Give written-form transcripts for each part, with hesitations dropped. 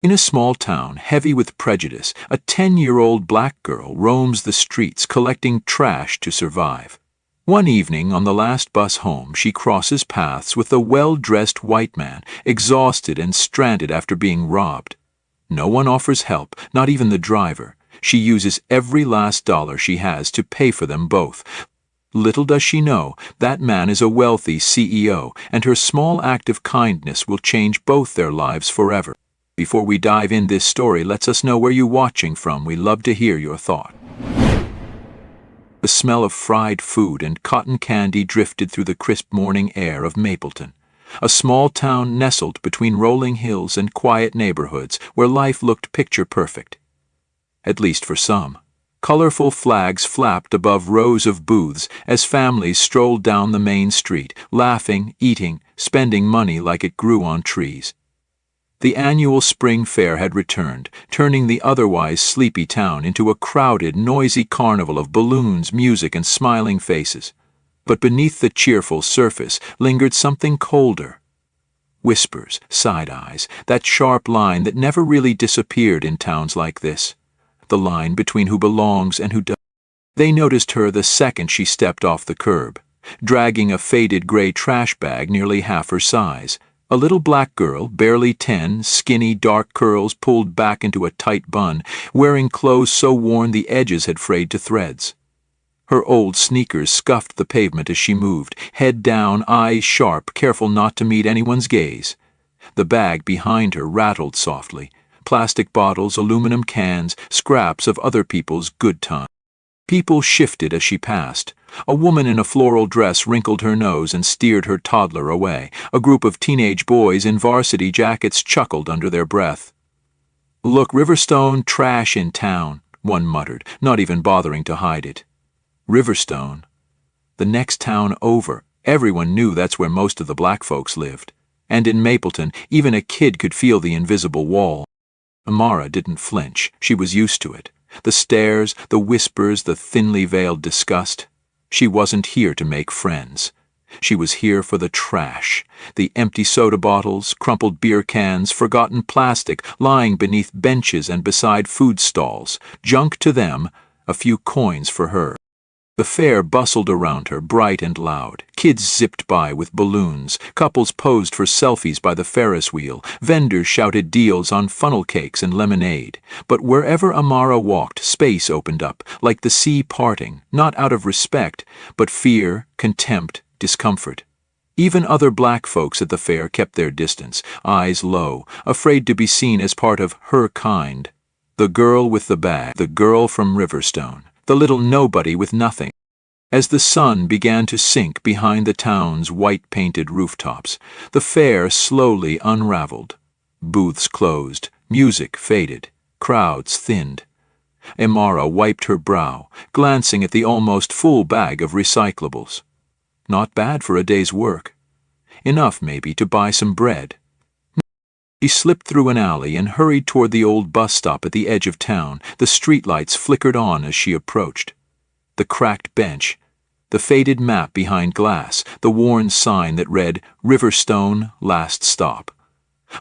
In a small town heavy with prejudice, a 10-year-old black girl roams the streets collecting trash to survive. One evening on the last bus home, she crosses paths with a well-dressed white man, exhausted and stranded after being robbed. No one offers help, not even the driver. She uses every last dollar she has to pay for them both. Little does she know, that man is a wealthy CEO, and her small act of kindness will change both their lives forever. Before we dive in this story, let us know where you're watching from. We love to hear your thought. The smell of fried food and cotton candy drifted through the crisp morning air of Mapleton, a small town nestled between rolling hills and quiet neighborhoods where life looked picture perfect. At least for some. Colorful flags flapped above rows of booths as families strolled down the main street, laughing, eating, spending money like it grew on trees. The annual spring fair had returned, turning the otherwise sleepy town into a crowded, noisy carnival of balloons, music, and smiling faces. But beneath the cheerful surface lingered something colder. Whispers, side eyes, that sharp line that never really disappeared in towns like this. The line between who belongs and who doesn't. They noticed her the second she stepped off the curb, dragging a faded gray trash bag nearly half her size. A little black girl, barely 10, skinny dark curls pulled back into a tight bun, wearing clothes so worn the edges had frayed to threads. Her old sneakers scuffed the pavement as she moved, head down, eyes sharp, careful not to meet anyone's gaze. The bag behind her rattled softly. Plastic bottles, aluminum cans, scraps of other people's good times. People shifted as she passed. A woman in a floral dress wrinkled her nose and steered her toddler away. A group of teenage boys in varsity jackets chuckled under their breath. "Look, Riverstone, trash in town," one muttered, not even bothering to hide it. Riverstone. The next town over. Everyone knew that's where most of the black folks lived. And in Mapleton, even a kid could feel the invisible wall. Amara didn't flinch. She was used to it. The stares, the whispers, the thinly veiled disgust. She wasn't here to make friends. She was here for the trash. The empty soda bottles, crumpled beer cans, forgotten plastic lying beneath benches and beside food stalls. Junk to them, a few coins for her. The fair bustled around her, bright and loud. Kids zipped by with balloons. Couples posed for selfies by the Ferris wheel. Vendors shouted deals on funnel cakes and lemonade. But wherever Amara walked, space opened up, like the sea parting, not out of respect, but fear, contempt, discomfort. Even other black folks at the fair kept their distance, eyes low, afraid to be seen as part of her kind. The girl with the bag, the girl from Riverstone. The little nobody with nothing. As the sun began to sink behind the town's white-painted rooftops, the fair slowly unraveled. Booths closed, music faded, crowds thinned. Amara wiped her brow, glancing at the almost full bag of recyclables. Not bad for a day's work. Enough, maybe, to buy some bread. She slipped through an alley and hurried toward the old bus stop at the edge of town. The streetlights flickered on as she approached. The cracked bench, the faded map behind glass, the worn sign that read, "Riverstone, last stop."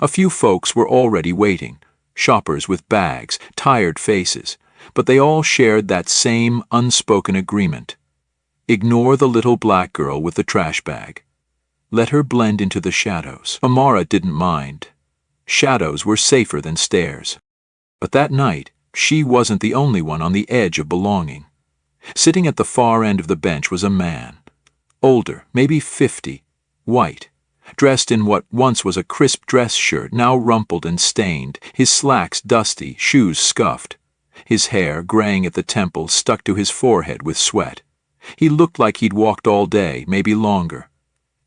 A few folks were already waiting, shoppers with bags, tired faces, but they all shared that same unspoken agreement. Ignore the little black girl with the trash bag. Let her blend into the shadows. Amara didn't mind. Shadows were safer than stairs. But that night, she wasn't the only one on the edge of belonging. Sitting at the far end of the bench was a man. Older, maybe 50, white, dressed in what once was a crisp dress shirt, now rumpled and stained, his slacks dusty, shoes scuffed. His hair, graying at the temples, stuck to his forehead with sweat. He looked like he'd walked all day, maybe longer.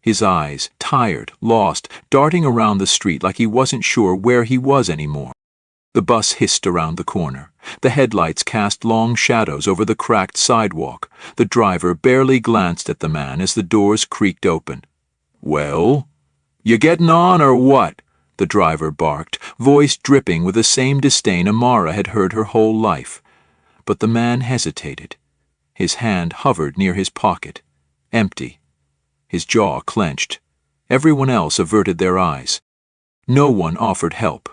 His eyes, tired, lost, darting around the street like he wasn't sure where he was anymore. The bus hissed around the corner. The headlights cast long shadows over the cracked sidewalk. The driver barely glanced at the man as the doors creaked open. "Well, you getting on or what?" the driver barked, voice dripping with the same disdain Amara had heard her whole life. But the man hesitated. His hand hovered near his pocket, empty. His jaw clenched. Everyone else averted their eyes. No one offered help.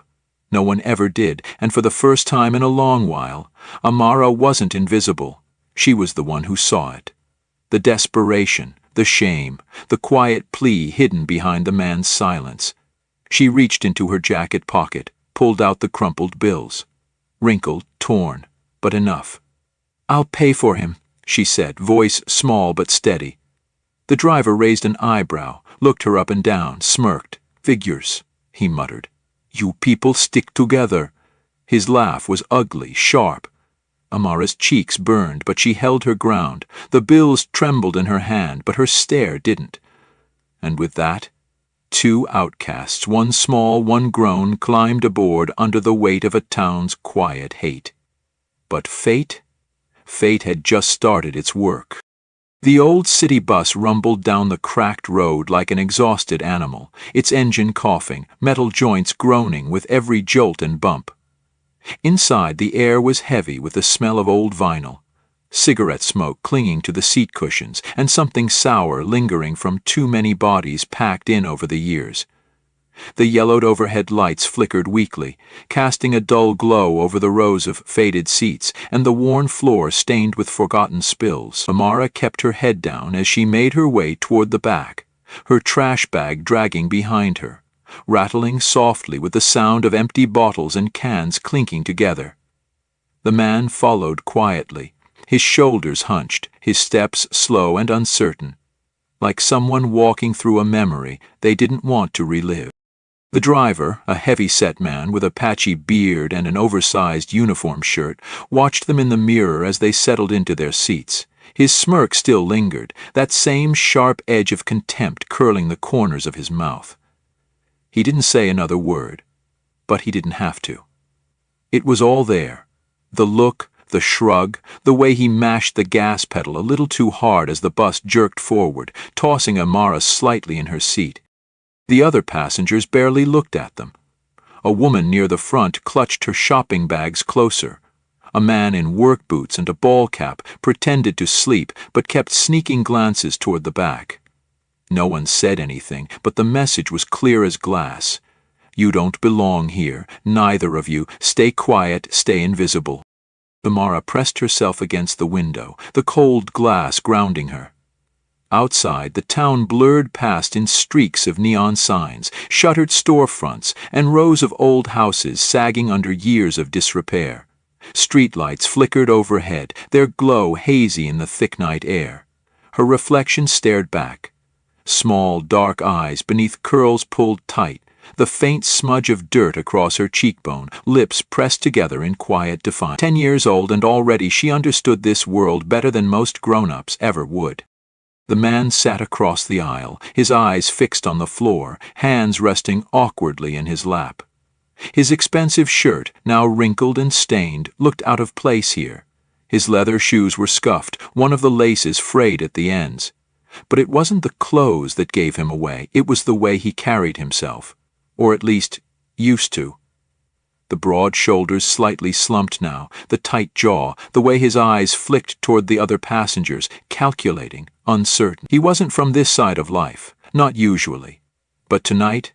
No one ever did, and for the first time in a long while, Amara wasn't invisible. She was the one who saw it. The desperation, the shame, the quiet plea hidden behind the man's silence. She reached into her jacket pocket, pulled out the crumpled bills. Wrinkled, torn, but enough. "I'll pay for him," she said, voice small but steady. The driver raised an eyebrow, looked her up and down, smirked. "Figures," he muttered. "You people stick together." His laugh was ugly, sharp. Amara's cheeks burned, but she held her ground. The bills trembled in her hand, but her stare didn't. And with that, two outcasts, one small, one grown, climbed aboard under the weight of a town's quiet hate. But fate had just started its work. The old city bus rumbled down the cracked road like an exhausted animal, its engine coughing, metal joints groaning with every jolt and bump. Inside, the air was heavy with the smell of old vinyl, cigarette smoke clinging to the seat cushions, and something sour lingering from too many bodies packed in over the years. The yellowed overhead lights flickered weakly, casting a dull glow over the rows of faded seats and the worn floor stained with forgotten spills. Amara kept her head down as she made her way toward the back, her trash bag dragging behind her, rattling softly with the sound of empty bottles and cans clinking together. The man followed quietly, his shoulders hunched, his steps slow and uncertain, like someone walking through a memory they didn't want to relive. The driver, a heavy-set man with a patchy beard and an oversized uniform shirt, watched them in the mirror as they settled into their seats. His smirk still lingered, that same sharp edge of contempt curling the corners of his mouth. He didn't say another word, but he didn't have to. It was all there. The look, the shrug, the way he mashed the gas pedal a little too hard as the bus jerked forward, tossing Amara slightly in her seat. The other passengers barely looked at them. A woman near the front clutched her shopping bags closer. A man in work boots and a ball cap pretended to sleep but kept sneaking glances toward the back. No one said anything, but the message was clear as glass. You don't belong here, neither of you. Stay quiet, stay invisible. Amara pressed herself against the window, the cold glass grounding her. Outside, the town blurred past in streaks of neon signs, shuttered storefronts, and rows of old houses sagging under years of disrepair. Streetlights flickered overhead, their glow hazy in the thick night air. Her reflection stared back. Small, dark eyes beneath curls pulled tight, the faint smudge of dirt across her cheekbone, lips pressed together in quiet defiance. 10 years old, and already she understood this world better than most grown-ups ever would. The man sat across the aisle, his eyes fixed on the floor, hands resting awkwardly in his lap. His expensive shirt, now wrinkled and stained, looked out of place here. His leather shoes were scuffed, one of the laces frayed at the ends. But it wasn't the clothes that gave him away, it was the way he carried himself. Or at least, used to. The broad shoulders slightly slumped now, the tight jaw, the way his eyes flicked toward the other passengers, calculating, uncertain. He wasn't from this side of life, not usually. But tonight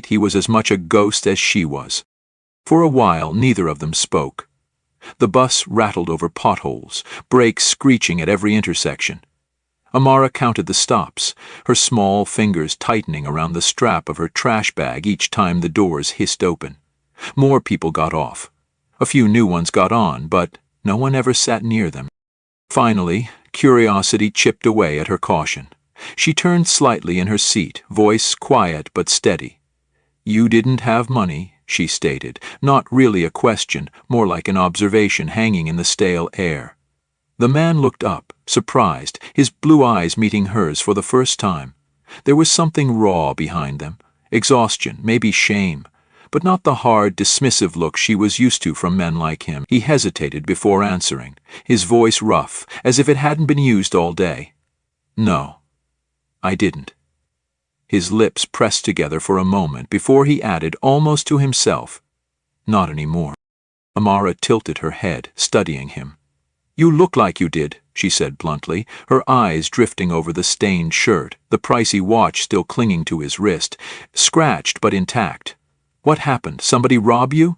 he was as much a ghost as she was. For a while, neither of them spoke. The bus rattled over potholes, brakes screeching at every intersection. Amara counted the stops, her small fingers tightening around the strap of her trash bag each time the doors hissed open. More people got off. A few new ones got on, but no one ever sat near them. Finally, curiosity chipped away at her caution. She turned slightly in her seat, voice quiet but steady. "You didn't have money," she stated, not really a question, more like an observation hanging in the stale air. The man looked up, surprised, his blue eyes meeting hers for the first time. There was something raw behind them, exhaustion, maybe shame, but not the hard, dismissive look she was used to from men like him. He hesitated before answering, his voice rough, as if it hadn't been used all day. "No, I didn't." His lips pressed together for a moment before he added, almost to himself, "Not anymore." Amara tilted her head, studying him. "You look like you did," she said bluntly, her eyes drifting over the stained shirt, the pricey watch still clinging to his wrist, scratched but intact. What happened? Somebody rob you?"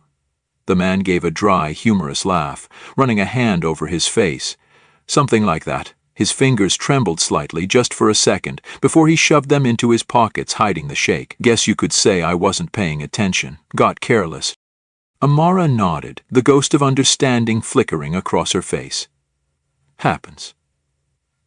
The man gave a dry, humorous laugh, running a hand over his face. "Something like that." His fingers trembled slightly just for a second before he shoved them into his pockets, hiding the shake. "Guess you could say I wasn't paying attention. Got careless." Amara nodded, the ghost of understanding flickering across her face. "Happens."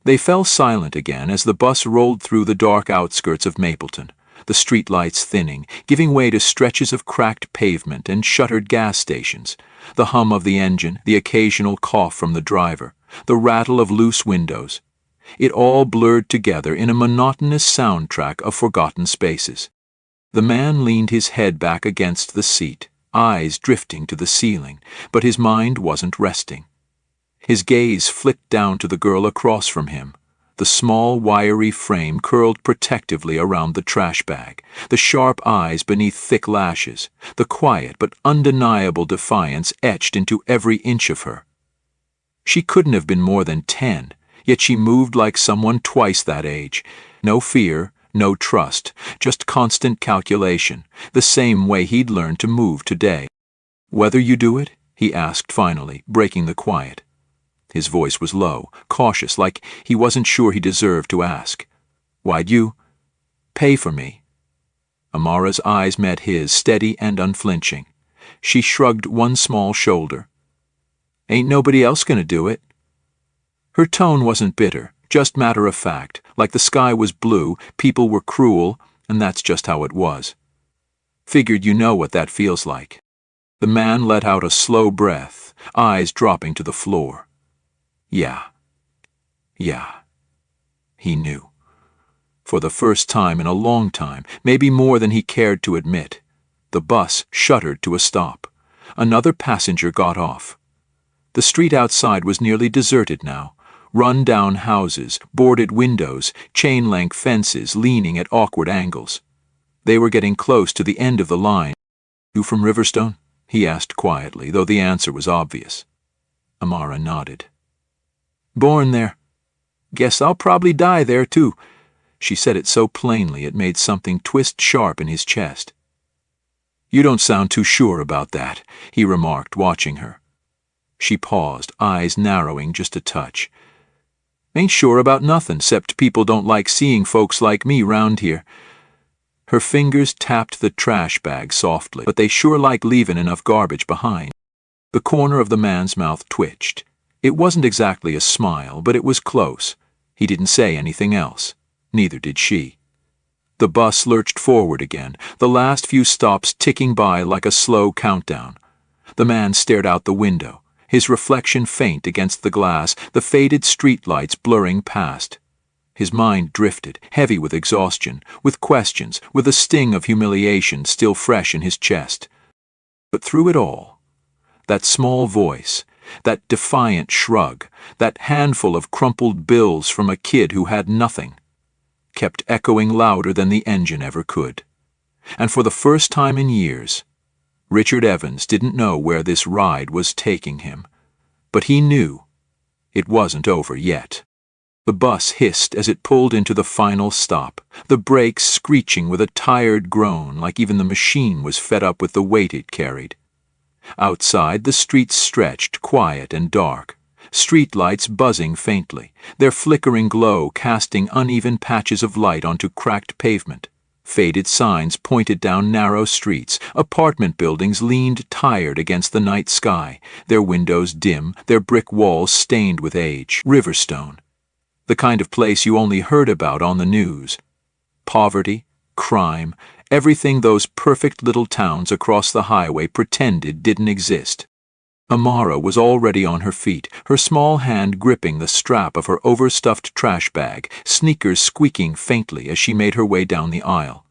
They fell silent again as the bus rolled through the dark outskirts of Mapleton, the streetlights thinning, giving way to stretches of cracked pavement and shuttered gas stations, the hum of the engine, the occasional cough from the driver, the rattle of loose windows. It all blurred together in a monotonous soundtrack of forgotten spaces. The man leaned his head back against the seat, eyes drifting to the ceiling, but his mind wasn't resting. His gaze flicked down to the girl across from him, the small, wiry frame curled protectively around the trash bag, the sharp eyes beneath thick lashes, the quiet but undeniable defiance etched into every inch of her. She couldn't have been more than 10, yet she moved like someone twice that age. No fear, no trust, just constant calculation, the same way he'd learned to move today. "Whether you do it?" he asked finally, breaking the quiet. His voice was low, cautious, like he wasn't sure he deserved to ask. "Why'd you pay for me?" Amara's eyes met his, steady and unflinching. She shrugged one small shoulder. "Ain't nobody else gonna do it?" Her tone wasn't bitter, just matter-of-fact, like the sky was blue, people were cruel, and that's just how it was. "Figured you know what that feels like." The man let out a slow breath, eyes dropping to the floor. Yeah. He knew. For the first time in a long time, maybe more than he cared to admit, the bus shuddered to a stop. Another passenger got off. The street outside was nearly deserted now. Run-down houses, boarded windows, chain-link fences leaning at awkward angles. They were getting close to the end of the line. "You from Riverstone?" he asked quietly, though the answer was obvious. Amara nodded. "Born there. Guess I'll probably die there, too." She said it so plainly it made something twist sharp in his chest. "You don't sound too sure about that," he remarked, watching her. She paused, eyes narrowing just a touch. "Ain't sure about nothing, 'cept people don't like seeing folks like me round here." Her fingers tapped the trash bag softly, but they sure like leaving enough garbage behind. The corner of the man's mouth twitched. It wasn't exactly a smile, but it was close. He didn't say anything else. Neither did she. The bus lurched forward again, the last few stops ticking by like a slow countdown. The man stared out the window, his reflection faint against the glass, the faded streetlights blurring past. His mind drifted, heavy with exhaustion, with questions, with a sting of humiliation still fresh in his chest. But through it all, that small voice, that defiant shrug, that handful of crumpled bills from a kid who had nothing, kept echoing louder than the engine ever could. And for the first time in years, Richard Evans didn't know where this ride was taking him. But he knew it wasn't over yet. The bus hissed as it pulled into the final stop, the brakes screeching with a tired groan like even the machine was fed up with the weight it carried. Outside, the streets stretched, quiet and dark, streetlights buzzing faintly, their flickering glow casting uneven patches of light onto cracked pavement. Faded signs pointed down narrow streets, apartment buildings leaned tired against the night sky, their windows dim, their brick walls stained with age. Riverstone. The kind of place you only heard about on the news. Poverty, crime, everything those perfect little towns across the highway pretended didn't exist. Amara was already on her feet, her small hand gripping the strap of her overstuffed trash bag, sneakers squeaking faintly as she made her way down the aisle.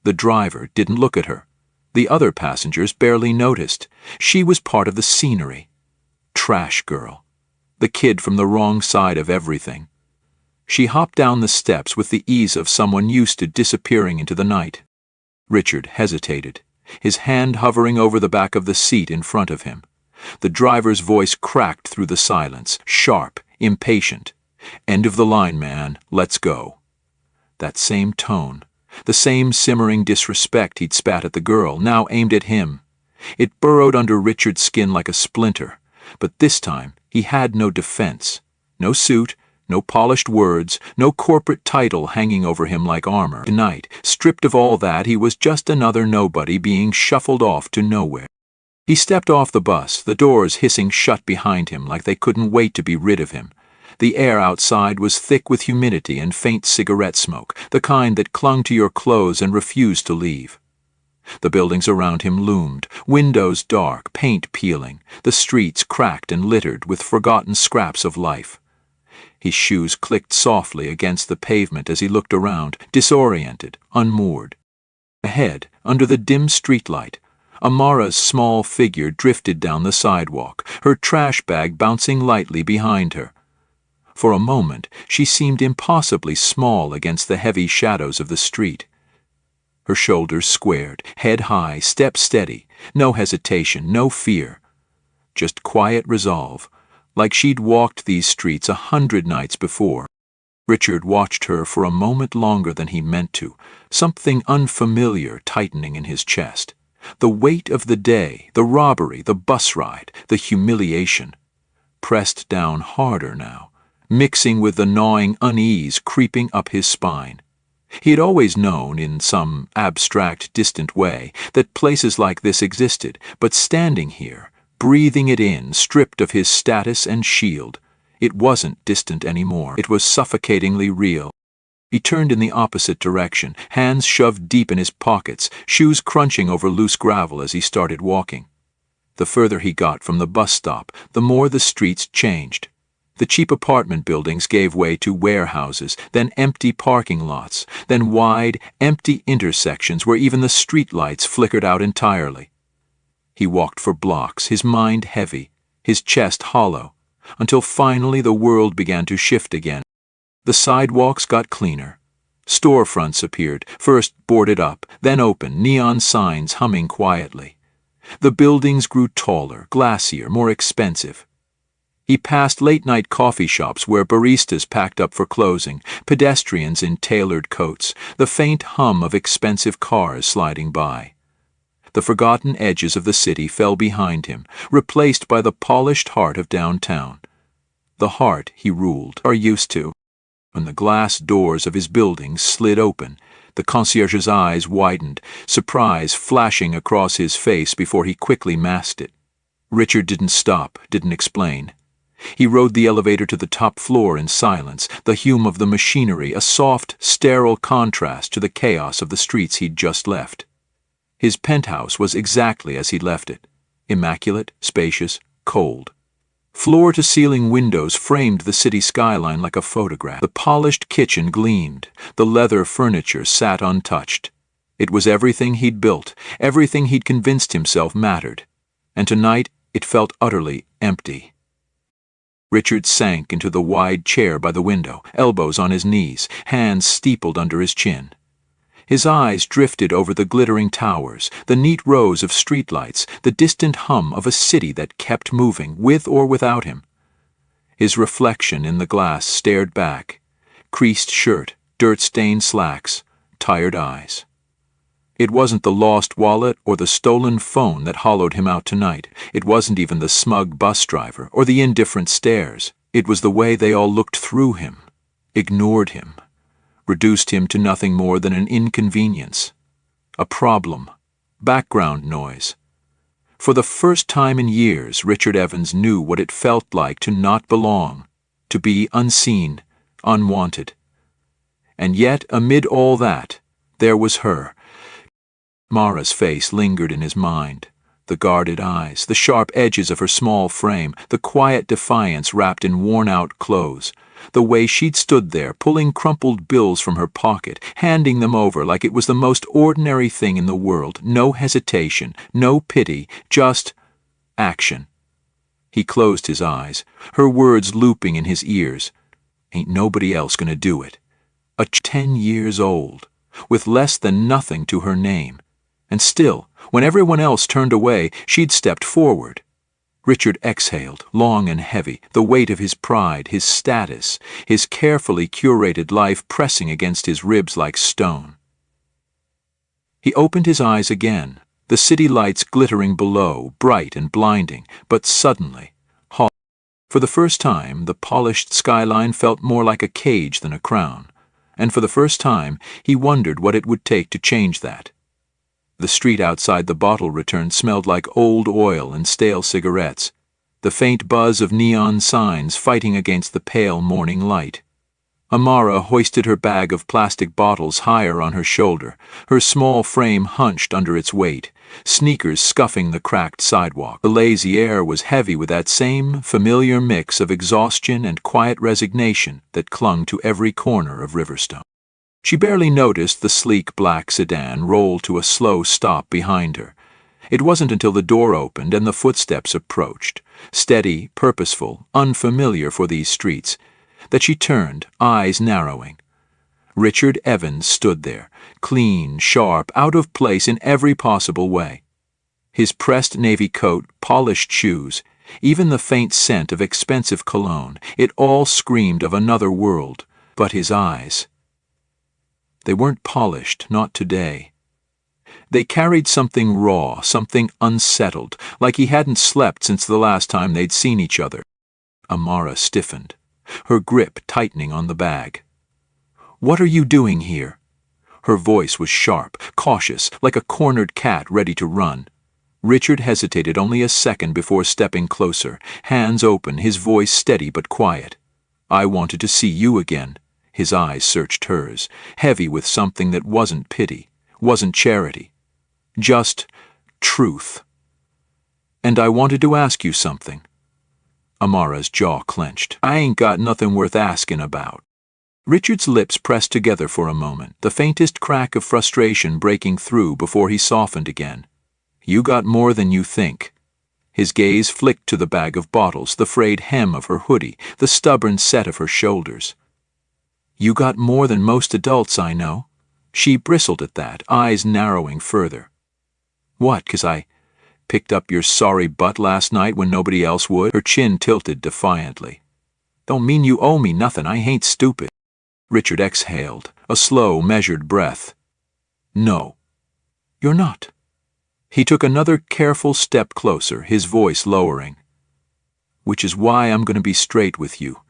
The driver didn't look at her. The other passengers barely noticed. She was part of the scenery. Trash girl. The kid from the wrong side of everything. She hopped down the steps with the ease of someone used to disappearing into the night. Richard hesitated, his hand hovering over the back of the seat in front of him. The driver's voice cracked through the silence, sharp, impatient. "End of the line, man. Let's go." That same tone, The same simmering disrespect he'd spat at the girl, now aimed at him. It burrowed under Richard's skin like a splinter, but this time he had no defense. No suit, no polished words, no corporate title hanging over him like armor. Tonight, stripped of all that, he was just another nobody being shuffled off to nowhere. He stepped off the bus, the doors hissing shut behind him like they couldn't wait to be rid of him. The air outside was thick with humidity and faint cigarette smoke, the kind that clung to your clothes and refused to leave. The buildings around him loomed, windows dark, paint peeling, the streets cracked and littered with forgotten scraps of life. His shoes clicked softly against the pavement as he looked around, disoriented, unmoored. Ahead, under the dim streetlight, Amara's small figure drifted down the sidewalk, her trash bag bouncing lightly behind her. For a moment, she seemed impossibly small against the heavy shadows of the street. Her shoulders squared, head high, step steady, no hesitation, no fear. Just quiet resolve, like she'd walked these streets 100 nights before. Richard watched her for a moment longer than he meant to, something unfamiliar tightening in his chest. The weight of the day, the robbery, the bus ride, the humiliation, pressed down harder now, mixing with the gnawing unease creeping up his spine. He had always known, in some abstract, distant way, that places like this existed, but standing here, breathing it in, stripped of his status and shield, it wasn't distant anymore. It was suffocatingly real. He turned in the opposite direction, hands shoved deep in his pockets, shoes crunching over loose gravel as he started walking. The further he got from the bus stop, the more the streets changed. The cheap apartment buildings gave way to warehouses, then empty parking lots, then wide, empty intersections where even the streetlights flickered out entirely. He walked for blocks, his mind heavy, his chest hollow, until finally the world began to shift again. The sidewalks got cleaner. Storefronts appeared, first boarded up, then open, neon signs humming quietly. The buildings grew taller, glassier, more expensive. He passed late-night coffee shops where baristas packed up for closing, pedestrians in tailored coats, the faint hum of expensive cars sliding by. The forgotten edges of the city fell behind him, replaced by the polished heart of downtown. The heart he ruled, or used to. When the glass doors of his buildings slid open, the concierge's eyes widened, surprise flashing across his face before he quickly masked it. Richard didn't stop, didn't explain. He rode the elevator to the top floor in silence, the hum of the machinery a soft, sterile contrast to the chaos of the streets he'd just left. His penthouse was exactly as he'd left it, immaculate, spacious, cold. Floor-to-ceiling windows framed the city skyline like a photograph. The polished kitchen gleamed, the leather furniture sat untouched. It was everything he'd built, everything he'd convinced himself mattered, and tonight it felt utterly empty. Richard sank into the wide chair by the window, elbows on his knees, hands steepled under his chin. His eyes drifted over the glittering towers, the neat rows of streetlights, the distant hum of a city that kept moving, with or without him. His reflection in the glass stared back, creased shirt, dirt-stained slacks, tired eyes. It wasn't the lost wallet or the stolen phone that hollowed him out tonight. It wasn't even the smug bus driver or the indifferent stares. It was the way they all looked through him, ignored him, reduced him to nothing more than an inconvenience, a problem, background noise. For the first time in years, Richard Evans knew what it felt like to not belong, to be unseen, unwanted. And yet, amid all that, there was her. Mara's face lingered in his mind, the guarded eyes, the sharp edges of her small frame, the quiet defiance wrapped in worn-out clothes, the way she'd stood there pulling crumpled bills from her pocket, handing them over like it was the most ordinary thing in the world, no hesitation, no pity, just action. He closed his eyes, her words looping in his ears. Ain't nobody else gonna do it. 10 years old, with less than nothing to her name. And still, when everyone else turned away, she'd stepped forward. Richard exhaled, long and heavy, the weight of his pride, his status, his carefully curated life pressing against his ribs like stone. He opened his eyes again, the city lights glittering below, bright and blinding, but suddenly, for the first time, the polished skyline felt more like a cage than a crown, and for the first time, he wondered what it would take to change that. The street outside the bottle return smelled like old oil and stale cigarettes, the faint buzz of neon signs fighting against the pale morning light. Amara hoisted her bag of plastic bottles higher on her shoulder, her small frame hunched under its weight, sneakers scuffing the cracked sidewalk. The lazy air was heavy with that same familiar mix of exhaustion and quiet resignation that clung to every corner of Riverstone. She barely noticed the sleek black sedan roll to a slow stop behind her. It wasn't until the door opened and the footsteps approached, steady, purposeful, unfamiliar for these streets, that she turned, eyes narrowing. Richard Evans stood there, clean, sharp, out of place in every possible way. His pressed navy coat, polished shoes, even the faint scent of expensive cologne, it all screamed of another world. But his eyes, they weren't polished, not today. They carried something raw, something unsettled, like he hadn't slept since the last time they'd seen each other. Amara stiffened, her grip tightening on the bag. "What are you doing here?" Her voice was sharp, cautious, like a cornered cat ready to run. Richard hesitated only a second before stepping closer, hands open, his voice steady but quiet. "I wanted to see you again." His eyes searched hers, heavy with something that wasn't pity, wasn't charity, just truth. "And I wanted to ask you something." Amara's jaw clenched. "I ain't got nothing worth asking about." Richard's lips pressed together for a moment, the faintest crack of frustration breaking through before he softened again. "You got more than you think." His gaze flicked to the bag of bottles, the frayed hem of her hoodie, the stubborn set of her shoulders. "You got more than most adults I know." She bristled at that, eyes narrowing further. "What, 'cause I picked up your sorry butt last night when nobody else would?" Her chin tilted defiantly. "Don't mean you owe me nothing, I ain't stupid." Richard exhaled, a slow, measured breath. "No, you're not." He took another careful step closer, his voice lowering. "Which is why I'm going to be straight with you.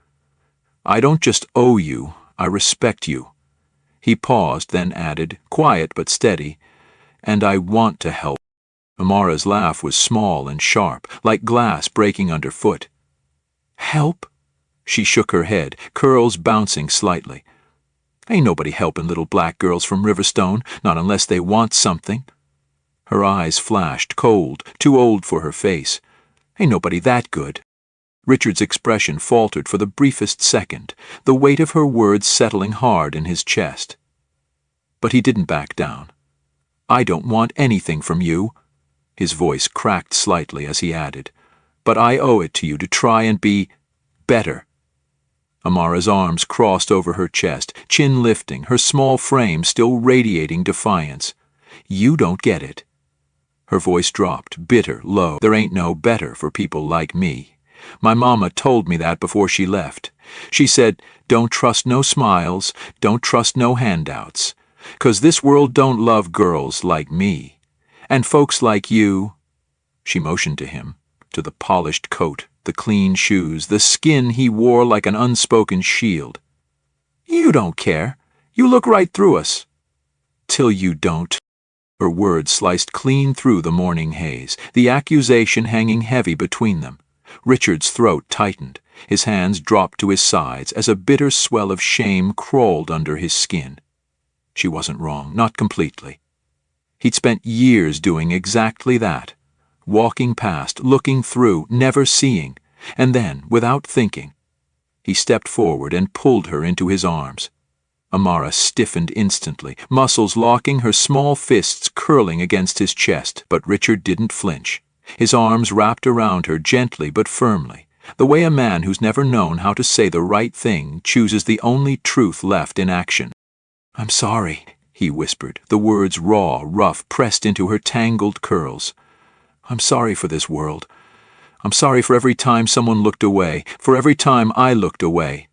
I don't just owe you, I respect you." He paused, then added, quiet but steady, "And I want to help." Amara's laugh was small and sharp, like glass breaking underfoot. "Help?" She shook her head, curls bouncing slightly. "Ain't nobody helping little black girls from Riverstone, not unless they want something." Her eyes flashed, cold, too old for her face. "Ain't nobody that good." Richard's expression faltered for the briefest second, the weight of her words settling hard in his chest. But he didn't back down. "I don't want anything from you." His voice cracked slightly as he added, "But I owe it to you to try and be better." Amara's arms crossed over her chest, chin lifting, her small frame still radiating defiance. "You don't get it." Her voice dropped, bitter, low. "There ain't no better for people like me. My mama told me that before she left. She said, don't trust no smiles, don't trust no handouts, 'cause this world don't love girls like me. And folks like you," she motioned to him, to the polished coat, the clean shoes, the skin he wore like an unspoken shield. "You don't care. You look right through us." "Till you don't." Her words sliced clean through the morning haze, the accusation hanging heavy between them. Richard's throat tightened, his hands dropped to his sides as a bitter swell of shame crawled under his skin. She wasn't wrong, not completely. He'd spent years doing exactly that, walking past, looking through, never seeing, and then, without thinking, he stepped forward and pulled her into his arms. Amara stiffened instantly, muscles locking, her small fists curling against his chest, but Richard didn't flinch. His arms wrapped around her gently but firmly, the way a man who's never known how to say the right thing chooses the only truth left in action. "I'm sorry," he whispered, the words raw, rough, pressed into her tangled curls. "I'm sorry for this world. I'm sorry for every time someone looked away, for every time I looked away."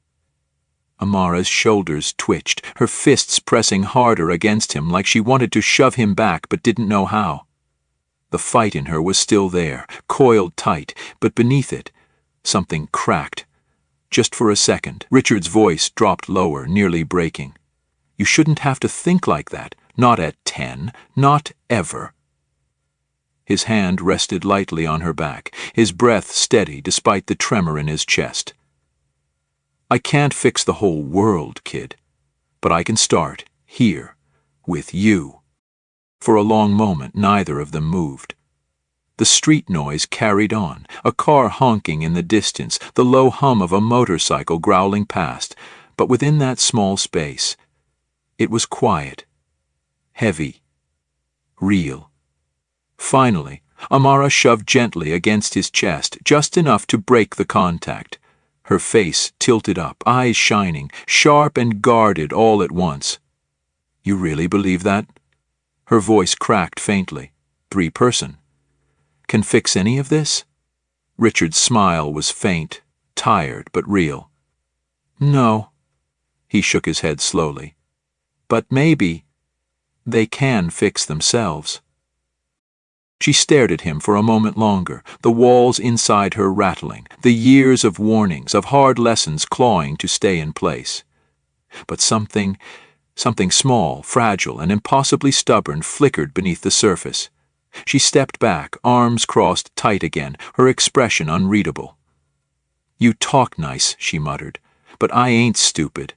Amara's shoulders twitched, her fists pressing harder against him like she wanted to shove him back but didn't know how. The fight in her was still there, coiled tight, but beneath it, something cracked. Just for a second, Richard's voice dropped lower, nearly breaking. You shouldn't have to think like that. Not at 10. Not ever. His hand rested lightly on her back, his breath steady despite the tremor in his chest. I can't fix the whole world, kid. But I can start, here, with you. For a long moment, neither of them moved. The street noise carried on, a car honking in the distance, the low hum of a motorcycle growling past, but within that small space, it was quiet, heavy, real. Finally, Amara shoved gently against his chest, just enough to break the contact. Her face tilted up, eyes shining, sharp and guarded all at once. You really believe that? Her voice cracked faintly. 3-person. Can fix any of this? Richard's smile was faint, tired, but real. No. He shook his head slowly. But maybe they can fix themselves. She stared at him for a moment longer, the walls inside her rattling, the years of warnings, of hard lessons clawing to stay in place. But something small, fragile, and impossibly stubborn flickered beneath the surface. She stepped back, arms crossed tight again, her expression unreadable. You talk nice, she muttered, but I ain't stupid.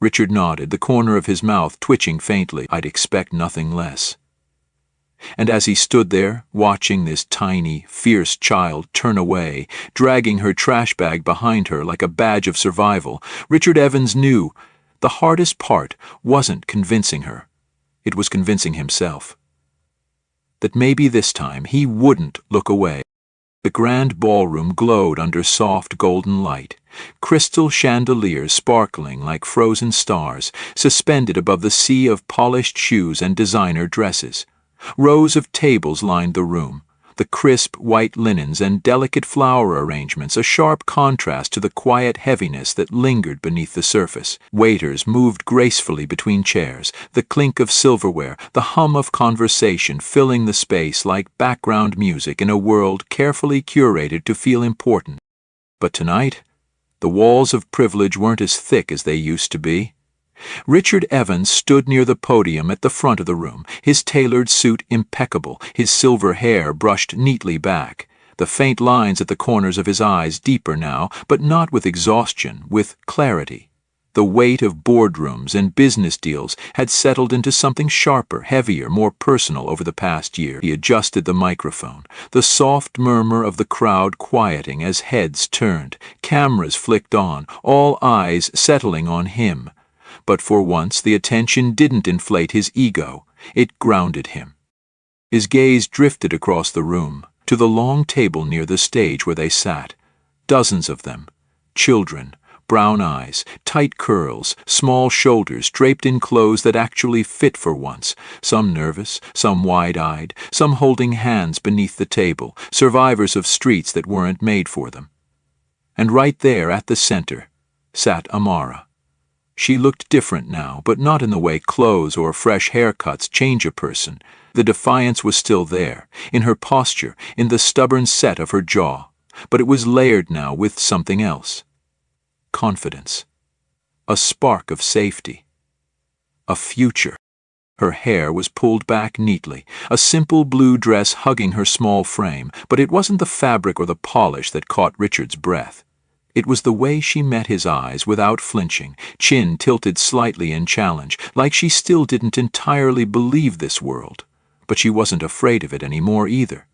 Richard nodded, the corner of his mouth twitching faintly. I'd expect nothing less. And as he stood there, watching this tiny, fierce child turn away, dragging her trash bag behind her like a badge of survival, Richard Evans knew the hardest part wasn't convincing her. It was convincing himself. That maybe this time he wouldn't look away. The grand ballroom glowed under soft golden light, crystal chandeliers sparkling like frozen stars, suspended above the sea of polished shoes and designer dresses. Rows of tables lined the room, the crisp white linens and delicate flower arrangements a sharp contrast to the quiet heaviness that lingered beneath the surface. Waiters moved gracefully between chairs, the clink of silverware, the hum of conversation filling the space like background music in a world carefully curated to feel important. But tonight, the walls of privilege weren't as thick as they used to be. Richard Evans stood near the podium at the front of the room, his tailored suit impeccable, his silver hair brushed neatly back, the faint lines at the corners of his eyes deeper now, but not with exhaustion, with clarity. The weight of boardrooms and business deals had settled into something sharper, heavier, more personal over the past year. He adjusted the microphone, the soft murmur of the crowd quieting as heads turned, cameras flicked on, all eyes settling on him. But for once the attention didn't inflate his ego, it grounded him. His gaze drifted across the room, to the long table near the stage where they sat. Dozens of them. Children, brown eyes, tight curls, small shoulders draped in clothes that actually fit for once, some nervous, some wide-eyed, some holding hands beneath the table, survivors of streets that weren't made for them. And right there at the center sat Amara. She looked different now, but not in the way clothes or fresh haircuts change a person. The defiance was still there, in her posture, in the stubborn set of her jaw, but it was layered now with something else. Confidence. A spark of safety. A future. Her hair was pulled back neatly, a simple blue dress hugging her small frame, but it wasn't the fabric or the polish that caught Richard's breath. It was the way she met his eyes without flinching, chin tilted slightly in challenge, like she still didn't entirely believe this world. But she wasn't afraid of it anymore either.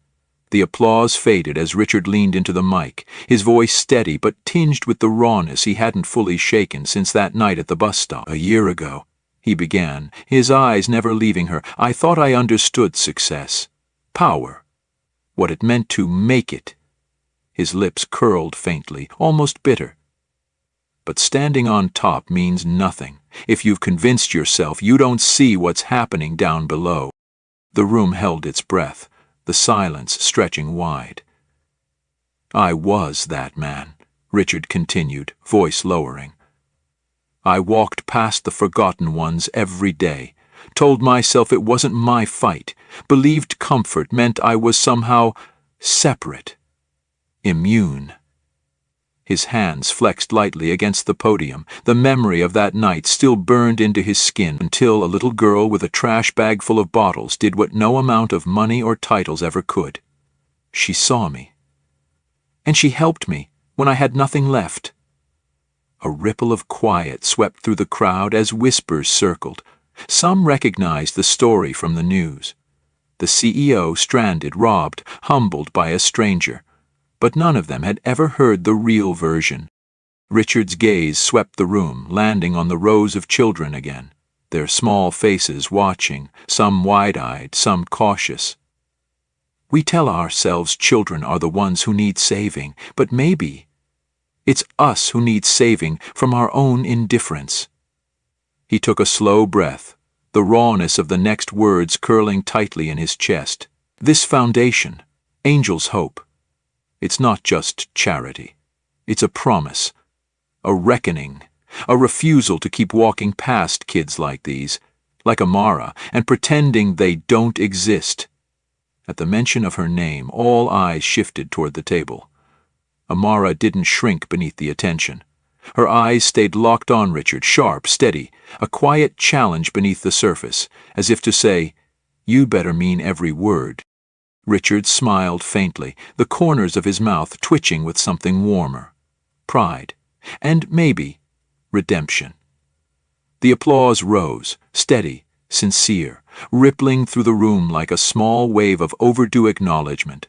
The applause faded as Richard leaned into the mic, his voice steady but tinged with the rawness he hadn't fully shaken since that night at the bus stop. A year ago, he began, his eyes never leaving her. I thought I understood success. Power. What it meant to make it. His lips curled faintly, almost bitter. But standing on top means nothing if you've convinced yourself you don't see what's happening down below. The room held its breath, the silence stretching wide. I was that man, Richard continued, voice lowering. I walked past the forgotten ones every day, told myself it wasn't my fight, believed comfort meant I was somehow separate, immune. His hands flexed lightly against the podium. The memory of that night still burned into his skin until a little girl with a trash bag full of bottles did what no amount of money or titles ever could. She saw me. And she helped me when I had nothing left. A ripple of quiet swept through the crowd as whispers circled. Some recognized the story from the news. The CEO stranded, robbed, humbled by a stranger. But none of them had ever heard the real version. Richard's gaze swept the room, landing on the rows of children again, their small faces watching, some wide-eyed, some cautious. We tell ourselves children are the ones who need saving, but maybe it's us who need saving from our own indifference. He took a slow breath, the rawness of the next words curling tightly in his chest. This foundation, Angel's Hope, it's not just charity. It's a promise, a reckoning, a refusal to keep walking past kids like these, like Amara, and pretending they don't exist. At the mention of her name, all eyes shifted toward the table. Amara didn't shrink beneath the attention. Her eyes stayed locked on Richard, sharp, steady, a quiet challenge beneath the surface, as if to say, "You better mean every word." Richard smiled faintly, the corners of his mouth twitching with something warmer. Pride. And maybe redemption. The applause rose, steady, sincere, rippling through the room like a small wave of overdue acknowledgement.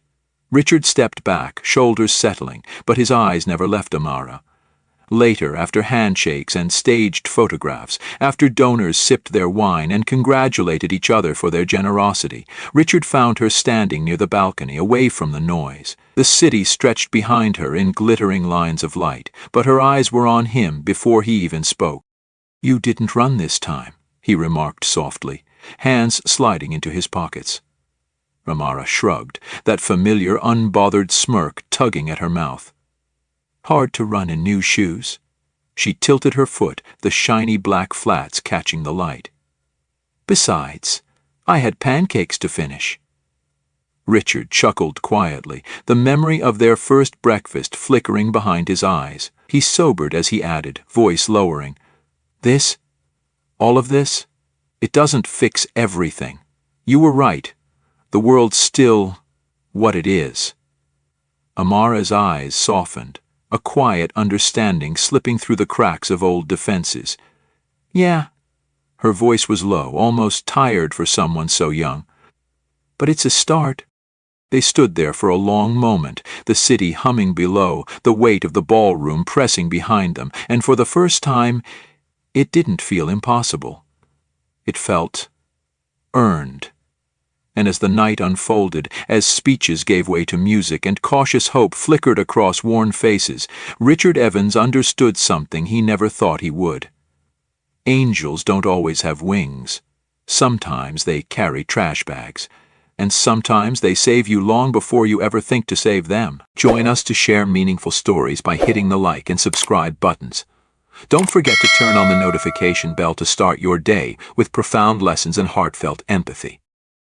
Richard stepped back, shoulders settling, but his eyes never left Amara. Later, after handshakes and staged photographs, after donors sipped their wine and congratulated each other for their generosity, Richard found her standing near the balcony, away from the noise. The city stretched behind her in glittering lines of light, but her eyes were on him before he even spoke. "You didn't run this time," he remarked softly, hands sliding into his pockets. Amara shrugged, that familiar, unbothered smirk tugging at her mouth. "Hard to run in new shoes." She tilted her foot, the shiny black flats catching the light. "Besides, I had pancakes to finish." Richard chuckled quietly, the memory of their first breakfast flickering behind his eyes. He sobered as he added, voice lowering, "This, all of this, it doesn't fix everything. You were right. The world's still what it is." Amara's eyes softened, a quiet understanding slipping through the cracks of old defenses. "Yeah." Her voice was low, almost tired for someone so young. "But it's a start." They stood there for a long moment, the city humming below, the weight of the ballroom pressing behind them, and for the first time, it didn't feel impossible. It felt earned. And as the night unfolded, as speeches gave way to music and cautious hope flickered across worn faces, Richard Evans understood something he never thought he would. Angels don't always have wings. Sometimes they carry trash bags. And sometimes they save you long before you ever think to save them. Join us to share meaningful stories by hitting the like and subscribe buttons. Don't forget to turn on the notification bell to start your day with profound lessons and heartfelt empathy.